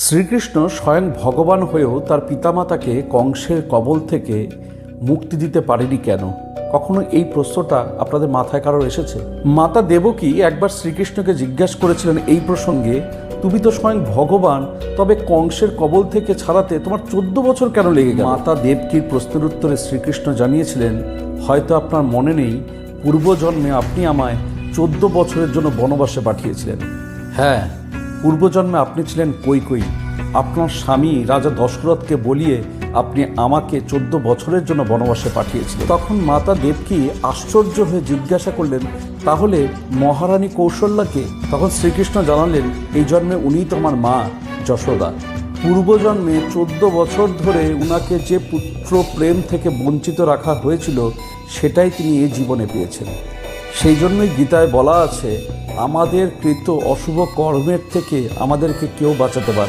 শ্রীকৃষ্ণ স্বয়ং ভগবান হয়েও তার পিতামাতাকে কংসের কবল থেকে মুক্তি দিতে পারেনি কেন? কখনো এই প্রশ্নটা আপনাদের মাথায় কারোর এসেছে? মাতা দেবকী একবার শ্রীকৃষ্ণকে জিজ্ঞাসা করেছিলেন এই প্রসঙ্গে, তুমি তো স্বয়ং ভগবান, তবে কংসের কবল থেকে ছাড়াতে তোমার 14 বছর কেন লেগে গেল? মাতা দেবকীর প্রশ্নের উত্তরে শ্রীকৃষ্ণ জানিয়েছিলেন, হয়তো আপনার মনে নেই, পূর্বজন্মে আপনি আমায় 14 বছরের জন্য বনবাসে পাঠিয়েছিলেন। হ্যাঁ, পূর্বজন্মে আপনি ছিলেন কৈকেয়ী। আপনার স্বামী রাজা দশরথকে বলিয়ে আপনি আমাকে 14 বছরের জন্য বনবাসে পাঠিয়েছিলেন। তখন মাতা দেবকী আশ্চর্য হয়ে জিজ্ঞাসা করলেন, তাহলে মহারানী কৌশল্যাকে? তখন শ্রীকৃষ্ণ জানালেন, এই জন্মে উনিই তো আমার মা যশোদা। পূর্বজন্মে 14 বছর ধরে উনাকে যে পুত্র প্রেম থেকে বঞ্চিত রাখা হয়েছিল, সেটাই তিনি এই জীবনে পেয়েছেন। সেই জন্যই গীতায় বলা আছে, আমাদের কৃত অশুভ কর্মের থেকে আমাদেরকে কেউ বাঁচাতে পারে